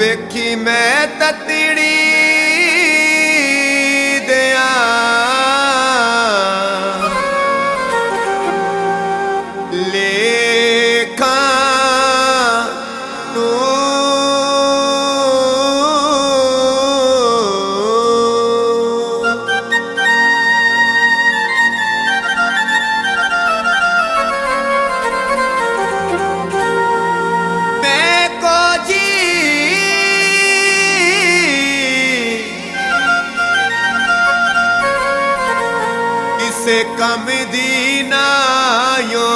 वेखी मैं ततड़ी दिया लेखा नू से कम दी नायो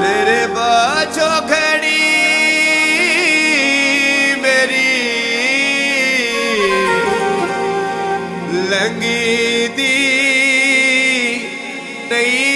तेरे बाचो घड़ी मेरी लंगी दी नहीं।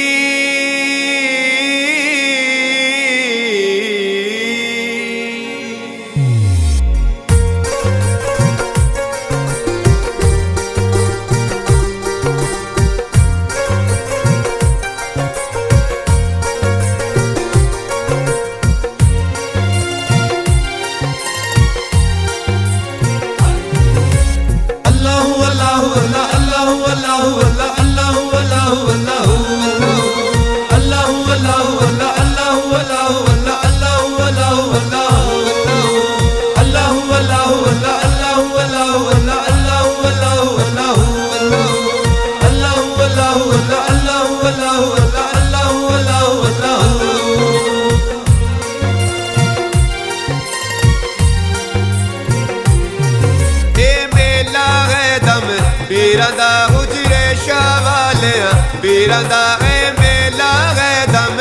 पीरदा हुजरे शावाले पीरदा मेला है दम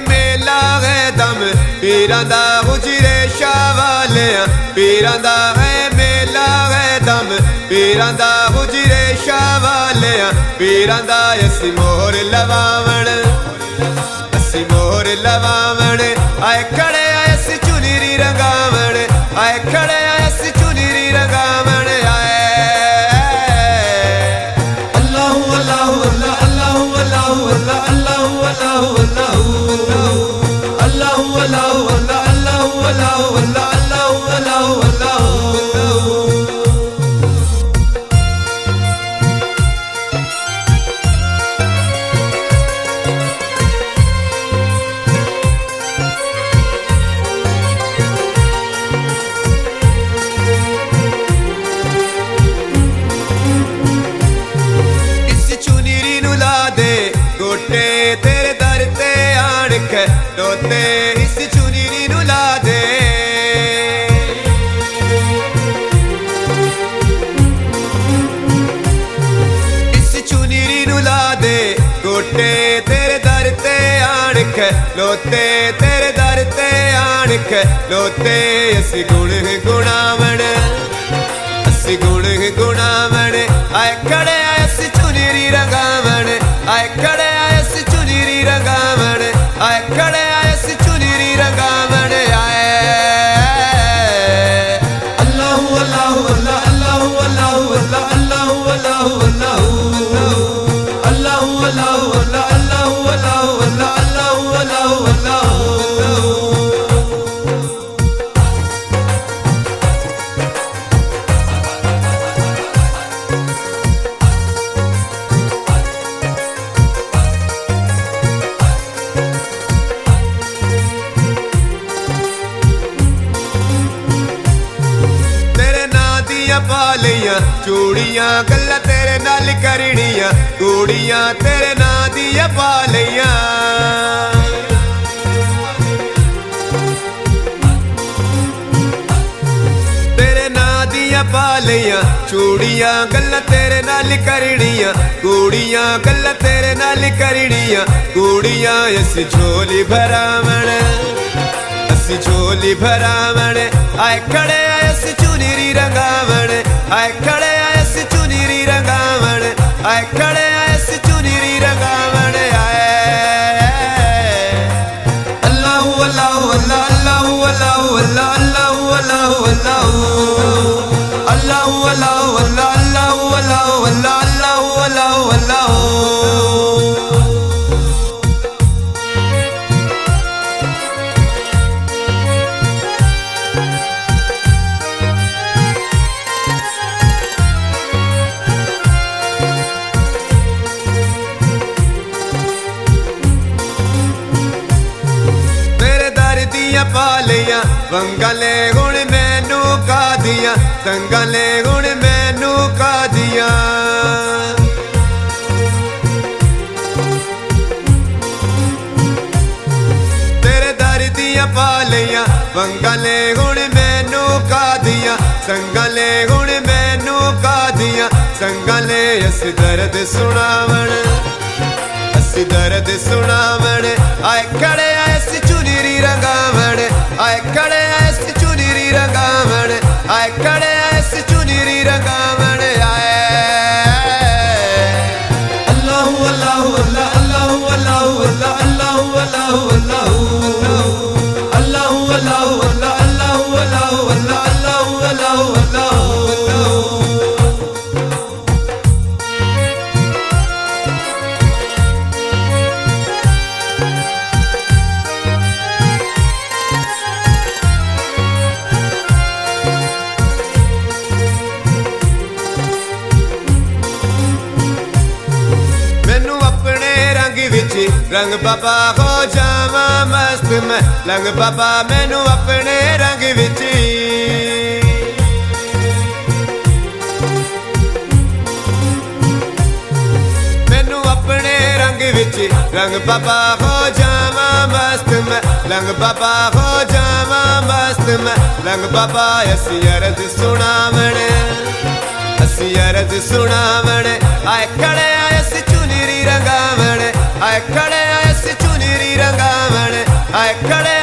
मेला है दम पीरदा हुजरे शावाले पीरदा मेला है दम पीरदा हुजरे शावाले पीरदा असी मोर लवावण असी मोर लवावण आए खड़े आए चुनीरी रंगावण आए खड़े आए चुनीरी रंगावण आए अल्लाहु अल्लाहु अल्लाहु अल्लाहु अल्लाहु अल्लाहु अल्लाहु अल्लाहु अल्लाहु अल्लाहु अल्लाहु अल्लाहु अल्लाहु अल्लाहु तेरे दर ते आण के लोते इस चुनीरी नू ला दे इस चुनीरी नू ला दे गोटे तेरे दर ते आण के लोते तेरे दर ते आण के लोते असी गुण गुणावण असी गुण गुणावण आए खड़े असी चुनीरी रंगावण आए खड़े रंगावण आए खड़े आए चुनीरी रंगावण आए अल्लाहु अल्लाहु अल्लाहु अल्लाहु अल्लाहु अल्लाहु अल्लाहु अल्लाहु अल्लाहु अल्लाहु अल्लाहु अल्लाहु अल्लाहु अल्लाहु पालियां चूड़ियां गल्ला तेरे नाल करनियां कूड़ियां तेरे ना दिया पालियां तेरे ना दिया पालियां चूड़ियां गल्ला तेरे नाल करनियां कूड़ियां गल्ला तेरे नाल करनियां कूड़ियां असी झोली भरावण असी झोली भरावण आए खड़े असी चुनीरी रंगावण आए खड़े असी चुनीरी रंगावण आए खड़े असी चुनीरी रंगावण आए अल्लाहु अल्लाहु अल्लाहु अल्लाहु अल्लाहु अल्लाहु अल्लाहु अल्लाहु अल्लाहु अल्लाहु अल्लाहु अल्लाहु अल्लाहु अल्लाहु पा लिया वंगा ले हुण मैनू कादियां संगा ले हुण मैनू कादियां तेरे दर दियां पा लिया वंगा ले हुण मैनू कादियां संगा ले हुण मैनू कादियां संगा ले अस दर्द सुनावण असी दर्द सुनावण आए खड़े अस चुनरी रंगावण आए खड़े अस चुनरी रंगावण आए खड़े अस चुनरी रंगावण आए अल्लाहु अल्लाहु अल्लाह अल्लाहु अल्लाहु अल्लाह अल्लाहु अल्लाहु अल्लाह अल्लाहु अल्लाहु अल्लाह अल्लाहु अल्लाहु अल्लाह अल्लाहु अल्लाहु अल्लाह रंग बाबा हो जावा मस्त मैं रंग बाबा मैनू अपने रंग विच मैनू अपने रंग विच रंग बाबा हो जावा मस्त मैं रंग बाबा हो जावा मस्त मैं रंग बाबा असी अरज सुनावण असी अरज सुनावण आए खड़े अस चुनरी रंगावण आए खड़े अस चुनरी रंगावण आए खड़े